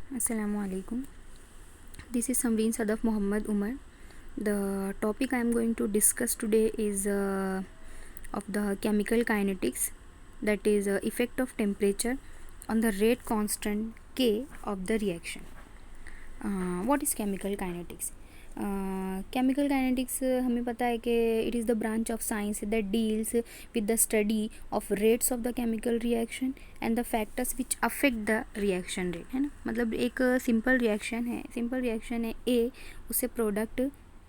Assalamualaikum. This is Samreen Sadaf Muhammad Umar. The topic I am going to discuss today is of the chemical kinetics, that is effect of temperature on the rate constant K of the reaction. What is chemical kinetics? Chemical kinetics हमें पता है कि it is the branch of science that deals with the study of rates of the chemical reaction and the factors which affect the reaction rate, है ना. मतलब एक simple reaction है ए, उससे प्रोडक्ट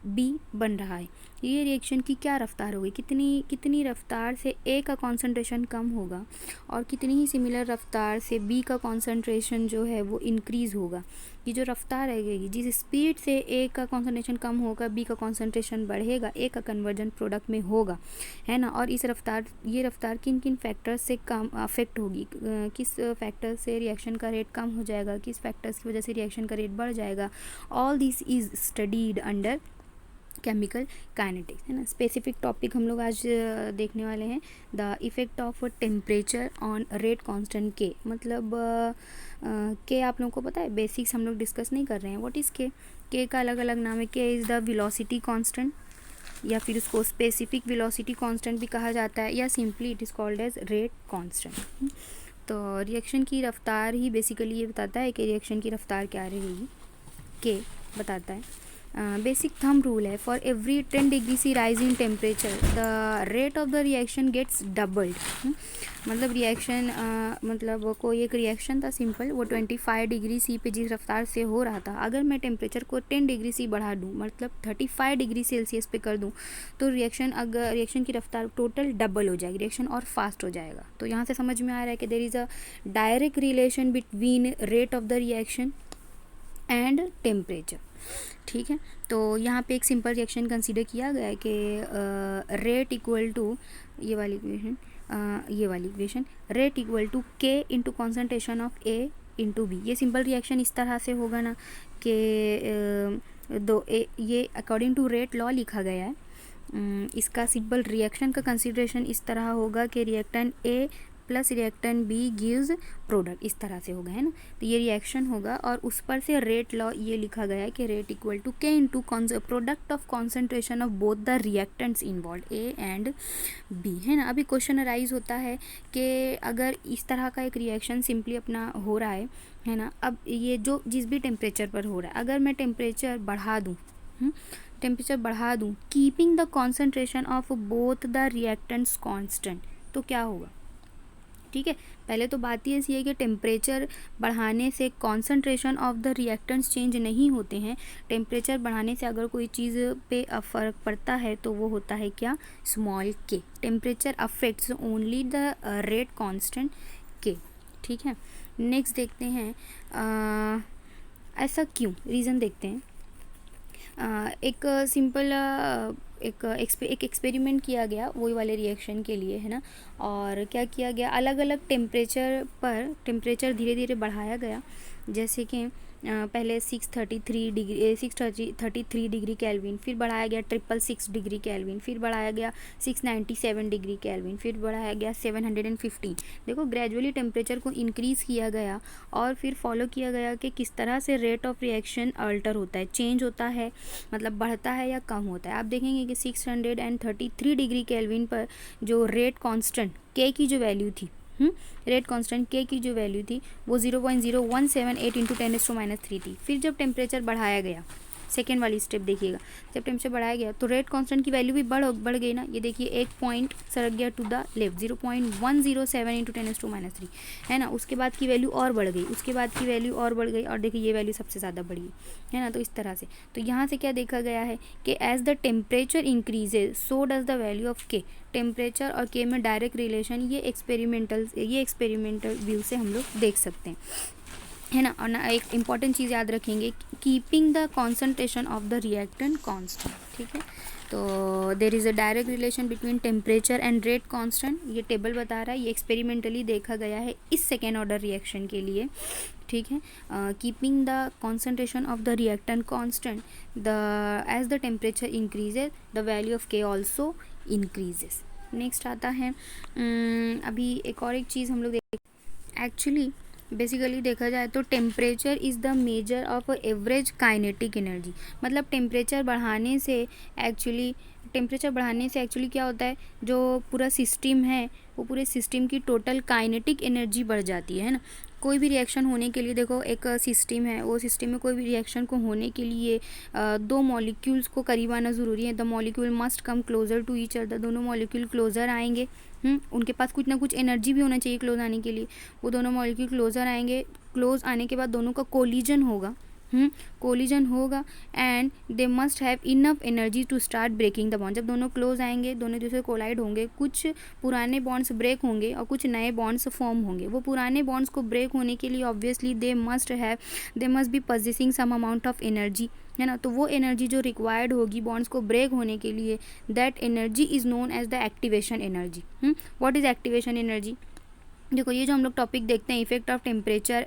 बी बन रहा है. ये रिएक्शन की क्या रफ्तार होगी, कितनी रफ्तार से ए का कॉन्सेंट्रेशन कम होगा और कितनी ही सिमिलर रफ्तार से बी का कॉन्सेंट्रेशन जो है वो इंक्रीज़ होगा. ये जो रफ्तार रहेगी, जिस स्पीड से ए का कॉन्सेंट्रेशन कम होगा बी का कॉन्सेंट्रेशन बढ़ेगा, ए का कन्वर्जन प्रोडक्ट में होगा, है ना. और ये रफ्तार किन किन फैक्टर्स से कम अफेक्ट होगी, किस फैक्टर से रिएक्शन का रेट कम हो जाएगा, किस फैक्टर्स की वजह से रिएक्शन का रेट बढ़ जाएगा. All this is studied under chemical kinetics, है ना. स्पेसिफिक टॉपिक हम लोग आज देखने वाले हैं, the effect of temperature on rate constant के. मतलब के आप लोगों को पता है, बेसिक्स हम लोग डिस्कस नहीं कर रहे हैं. व्हाट इज़ के का अलग अलग नाम है. के इज़ द वेलोसिटी कांस्टेंट, या फिर उसको स्पेसिफिक वेलोसिटी कांस्टेंट भी कहा जाता है, या simply it is called as rate constant. तो रिएक्शन की रफ्तार ही बेसिकली ये बताता है कि रिएक्शन की रफ्तार क्या रहेगी, के बताता है. बेसिक थंब रूल है, for every 10 degree C rise in temperature the rate of the reaction gets doubled. मतलब रिएक्शन मतलब कोई एक रिएक्शन था सिंपल, वो 25 डिग्री सी पे जिस रफ्तार से हो रहा था, अगर मैं टेम्परेचर को 10 डिग्री सी बढ़ा दूँ, मतलब 35 डिग्री सेल्सियस पे कर दूँ, तो रिएक्शन की रफ्तार टोटल डबल हो जाएगी, रिएक्शन और फास्ट हो जाएगा. तो यहाँ से समझ में आ रहा है कि there is a direct relation between rate of the reaction and temperature. ठीक है. तो यहाँ पे एक सिंपल रिएक्शन कंसीडर किया गया है कि रेट इक्वल टू ये वाली equation rate equal to k into concentration of A into B. ये सिंपल रिएक्शन इस तरह से होगा ना कि ये अकॉर्डिंग टू रेट लॉ लिखा गया है. इसका सिंपल रिएक्शन का कंसीडरेशन इस तरह होगा कि reactant A plus reactant B gives product, इस तरह से होगा, है ना. तो ये रिएक्शन होगा और उस पर से रेट लॉ ये लिखा गया है कि rate equal to k into product of concentration of both the reactants involve A and B, है ना. अभी क्वेश्चन अराइज होता है कि अगर इस तरह का एक रिएक्शन सिंपली अपना हो रहा है ना. अब ये जो जिस भी टेम्परेचर पर हो रहा है, अगर मैं टेम्परेचर बढ़ा दूँ keeping the concentration of both the reactants constant, तो क्या होगा. ठीक है. पहले तो बात ये ऐसी है कि टेम्परेचर बढ़ाने से concentration of the reactants change नहीं होते हैं. टेम्परेचर बढ़ाने से अगर कोई चीज़ पे फ़र्क पड़ता है तो वो होता है क्या, स्मॉल के. Temperature affects only the rate constant के. ठीक है. नेक्स्ट देखते हैं ऐसा क्यों, रीज़न देखते हैं. एक सिंपल एक एक्सपेरिमेंट किया गया वही वाले रिएक्शन के लिए, है ना. और क्या किया गया, अलग अलग टेम्परेचर पर टेम्परेचर धीरे धीरे बढ़ाया गया. जैसे कि पहले 633 डिग्री केल्विन, फिर बढ़ाया गया 666 डिग्री केल्विन, फिर बढ़ाया गया 697 डिग्री केल्विन, फिर बढ़ाया गया 715. देखो ग्रेजुअली टेम्परेचर को इंक्रीज़ किया गया और फिर फॉलो किया गया कि किस तरह से रेट ऑफ रिएक्शन अल्टर होता है, चेंज होता है, मतलब बढ़ता है या कम होता है. आप देखेंगे कि 633 डिग्री केल्विन पर जो रेट कांस्टेंट के की जो वैल्यू थी, रेट कांस्टेंट के की जो वैल्यू थी वो 0.0178 इंटू 10⁻³ थी. फिर जब टेम्परेचर बढ़ाया गया, सेकेंड वाली स्टेप देखिएगा, जब टेम्परेचर बढ़ाया गया तो रेट कांस्टेंट की वैल्यू भी बढ़ गई ना. ये देखिए एक पॉइंट सरक गया टू द लेफ्ट, 0.107 इंटू 10⁻³, है ना. उसके बाद की वैल्यू और बढ़ गई, उसके बाद की वैल्यू और बढ़ गई, और देखिए ये वैल्यू सबसे ज़्यादा बढ़ी, है ना. तो इस तरह से तो यहाँ से क्या देखा गया है कि as the temperature increases so does the value of k. Temperature और के में डायरेक्ट रिलेशन ये एक्सपेरिमेंटल व्यू से हम लोग देख सकते हैं, है ना. और ना एक इम्पॉर्टेंट चीज़ याद रखेंगे, keeping the concentration of the reactant constant. ठीक है. तो there is a direct relation between temperature and rate constant. ये टेबल बता रहा है, ये एक्सपेरिमेंटली देखा गया है इस सेकेंड ऑर्डर रिएक्शन के लिए. ठीक है. Keeping the concentration of the reactant constant, as the temperature increases the value of k also increases. Next आता है अभी एक और एक चीज़ हम लोग एक्चुअली बेसिकली देखा जाए तो temperature is the measure of average kinetic energy. मतलब टेम्परेचर बढ़ाने से एक्चुअली क्या होता है, जो पूरा सिस्टम है वो पूरे सिस्टम की टोटल काइनेटिक एनर्जी बढ़ जाती है ना। कोई भी रिएक्शन होने के लिए देखो, एक सिस्टम है, वो सिस्टम में कोई भी रिएक्शन को होने के लिए दो मॉलिक्यूल्स को करीब आना ज़रूरी है। The molecule must come closer to each other. दोनों मॉलिक्यूल क्लोजर आएंगे, उनके पास कुछ ना कुछ एनर्जी भी होना चाहिए क्लोज आने के लिए। वो दोनों मॉलिक्यूल क्लोजर आएंगे, क्लोज आने के बाद दोनों का कोलिजन होगा, and they must have enough energy to start breaking the bond. जब दोनों क्लोज आएंगे, दोनों दूसरे कोलाइड होंगे, कुछ पुराने बॉन्ड्स ब्रेक होंगे और कुछ नए बॉन्ड्स फॉर्म होंगे। वो पुराने बॉन्ड्स को ब्रेक होने के लिए obviously they must be possessing some amount of energy, है ना। तो वो एनर्जी जो रिक्वायर्ड होगी बॉन्ड्स को ब्रेक होने के लिए, that energy is known as the activation energy. What is activation energy? देखो, ये जो हम लोग टॉपिक देखते हैं, effect of temperature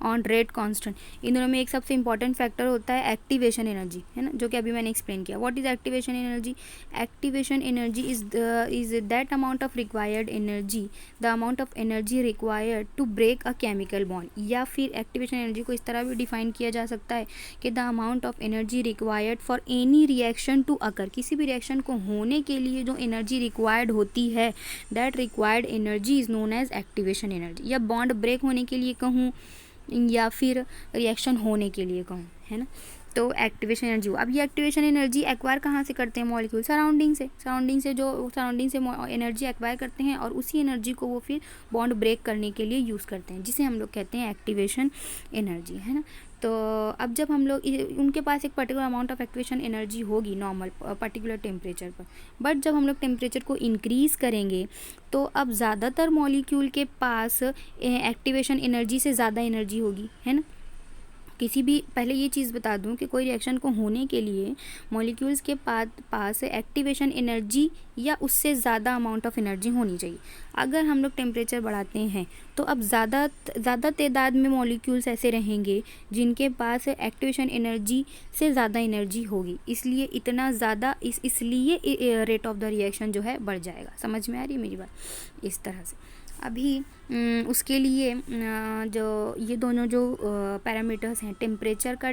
on rate constant, इन दोनों में एक सबसे इंपॉर्टेंट फैक्टर होता है एक्टिवेशन एनर्जी, है ना, जो कि अभी मैंने एक्सप्लेन किया। What is activation energy? Activation energy is that amount of required energy, the amount of energy required to break a chemical bond. या फिर एक्टिवेशन एनर्जी को इस तरह भी डिफाइन किया जा सकता है कि the amount of energy required for any reaction to occur. किसी भी रिएक्शन को होने के लिए जो एनर्जी रिक्वायर्ड होती है, that required energy is known as activation energy. या बॉन्ड ब्रेक होने के लिए कहूँ या फिर रिएक्शन होने के लिए कहूँ, है ना, तो एक्टिवेशन एनर्जी हो। अब ये एक्टिवेशन एनर्जी एक्वायर कहाँ से करते हैं मॉलिक्यूल? सराउंडिंग से एनर्जी एक्वायर करते हैं और उसी एनर्जी को वो फिर बॉन्ड ब्रेक करने के लिए यूज़ करते हैं, जिसे हम लोग कहते हैं एक्टिवेशन एनर्जी, है ना। तो अब जब हम लोग उनके पास एक particular amount of activation energy होगी नॉर्मल पर्टिकुलर टेम्परेचर पर, बट जब हम लोग टेम्परेचर को इंक्रीज़ करेंगे तो अब ज़्यादातर मॉलिक्यूल के पास एक्टिवेशन एनर्जी से ज़्यादा एनर्जी होगी, है ना। किसी भी, पहले ये चीज़ बता दूं कि कोई रिएक्शन को होने के लिए मॉलिक्यूल्स के पास एक्टिवेशन एनर्जी या उससे ज़्यादा अमाउंट ऑफ एनर्जी होनी चाहिए। अगर हम लोग टेम्परेचर बढ़ाते हैं तो अब ज़्यादा तादाद में मॉलिक्यूल्स ऐसे रहेंगे जिनके पास एक्टिवेशन एनर्जी से ज़्यादा एनर्जी होगी, इसलिए इतना ज़्यादा इसलिए रेट ऑफ द रिएक्शन जो है बढ़ जाएगा। समझ में आ रही है मेरी बात? इस तरह से अभी उसके लिए जो ये दोनों जो पैरामीटर्स हैं, टेम्परेचर का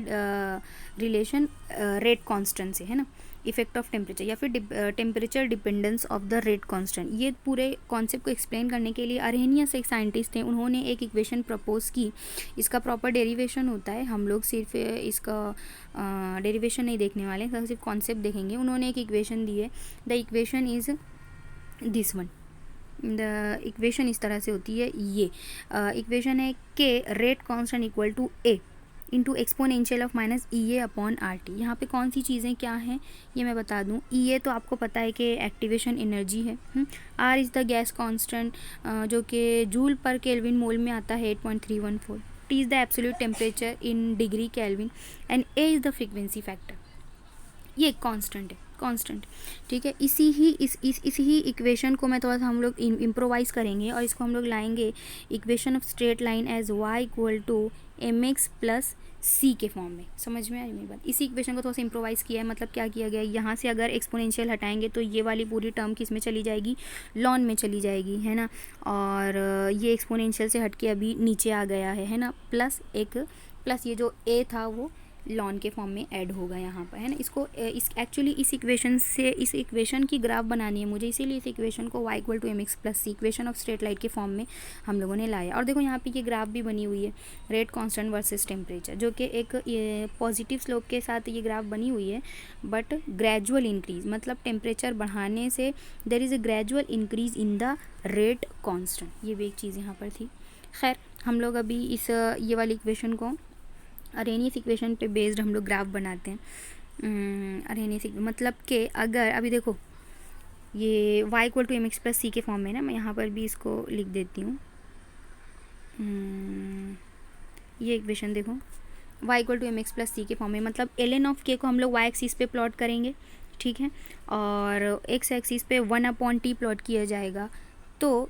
रिलेशन रेट कांस्टेंट से, है ना, इफेक्ट ऑफ टेम्परेचर या फिर temperature dependence of the rate constant. ये पूरे कॉन्सेप्ट को एक्सप्लेन करने के लिए अरेनियस एक साइंटिस्ट थे, उन्होंने एक इक्वेशन प्रपोज की। इसका प्रॉपर डेरिवेशन होता है, हम लोग सिर्फ इसका डेरिवेशन नहीं देखने वाले, सिर्फ कॉन्सेप्ट देखेंगे। उन्होंने एक इक्वेशन दी है, the equation is this one. The equation इस तरह से होती है, ये इक्वेशन है कि rate constant equal to A into exponential of minus E A upon R T. यहाँ पे कौन सी चीज़ें क्या हैं ये मैं बता दूँ। ई ए तो आपको पता है कि एक्टिवेशन एनर्जी है, R is the gas constant जो कि जूल पर केल्विन मोल में आता है 8.314। T is the absolute temperature in degree kelvin and A is the frequency factor. ये एक कांस्टेंट है, कांस्टेंट, ठीक है। इसी ही इक्वेशन को मैं थोड़ा सा हम लोग इम्प्रोवाइज़ करेंगे और इसको हम लोग लाएंगे equation of straight line as y equal to M x plus c के फॉर्म में। समझ में आई मेरी बात? इसी इक्वेशन को थोड़ा सा इम्प्रोवाइज़ किया है। मतलब क्या किया गया है, यहाँ से अगर एक्सपोनेंशियल हटाएंगे तो ये वाली पूरी टर्म किस में चली जाएगी, लॉन में चली जाएगी, है ना। और ये एक्सपोनेंशियल से हट के अभी नीचे आ गया है ना, प्लस ये जो ए था वो लॉन के फॉर्म में ऐड होगा यहाँ पर, है ना। इसको एक्चुअली इस इक्वेशन की ग्राफ बनानी है मुझे, इसीलिए इस इक्वेशन को y equal to M x plus C equation of straight line के फॉर्म में हम लोगों ने लाया। और देखो यहाँ पे ये ग्राफ भी बनी हुई है, रेट कांस्टेंट वर्सेस टेम्परेचर, जो कि एक पॉजिटिव स्लोप के साथ ये ग्राफ बनी हुई है, बट ग्रेजुअल इंक्रीज, मतलब टेम्परेचर बढ़ाने से there is a gradual increase in the rate constant. ये भी एक चीज़ यहाँ पर थी। खैर, हम लोग अभी ये वाली इक्वेशन को अरेनियस इक्वेशन पे बेस्ड हम लोग ग्राफ बनाते हैं। अरेनियस मतलब कि अगर अभी देखो ये y equal to M x plus c के फॉर्म में ना, मैं यहाँ पर भी इसको लिख देती हूँ। ये इक्वेशन देखो, y equal to M x plus c के फॉर्म में, मतलब ln ऑफ k को हम लोग y एक्सिस पे प्लॉट करेंगे, ठीक है, और x एक्सिस पे 1/t प्लॉट किया जाएगा। तो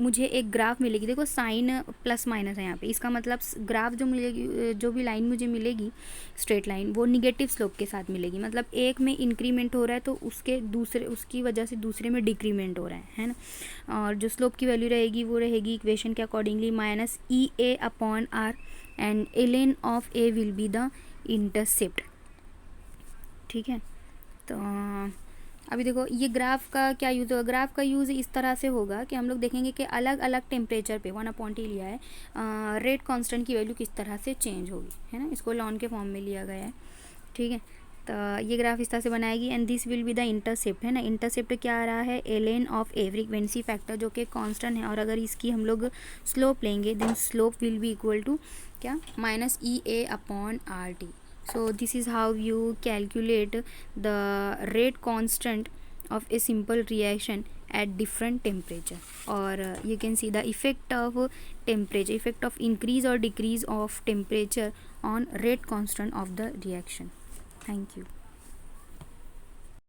मुझे एक ग्राफ मिलेगी, देखो साइन प्लस माइनस है यहाँ पे, इसका मतलब ग्राफ जो मिलेगी, जो भी लाइन मुझे मिलेगी स्ट्रेट लाइन, वो निगेटिव स्लोप के साथ मिलेगी। मतलब एक में इंक्रीमेंट हो रहा है तो उसकी वजह से दूसरे में डिक्रीमेंट हो रहा है ना। और जो स्लोप की वैल्यू रहेगी वो रहेगी इक्वेशन के accordingly minus E A upon R, and ln of A will be the intercept. ठीक है, तो अभी देखो ये ग्राफ का क्या यूज़ होगा। ग्राफ का यूज़ इस तरह से होगा कि हम लोग देखेंगे कि अलग अलग टेम्परेचर पे 1/T लिया है, रेट कांस्टेंट की वैल्यू किस तरह से चेंज होगी, है ना। इसको लॉन के फॉर्म में लिया गया है। ठीक है, तो ये ग्राफ इस तरह से बनाएगी, and this will be the intercept, है ना। इंटरसेप्ट क्या आ रहा है, ln of A frequency factor जो कि कांस्टेंट है, और अगर इसकी हम लोग स्लोप लेंगे then slope will be equal to क्या, minus E A upon R T. So this is how you calculate the rate constant of a simple reaction at different temperature. Or you can see the effect of temperature, effect of increase or decrease of temperature on rate constant of the reaction. Thank you.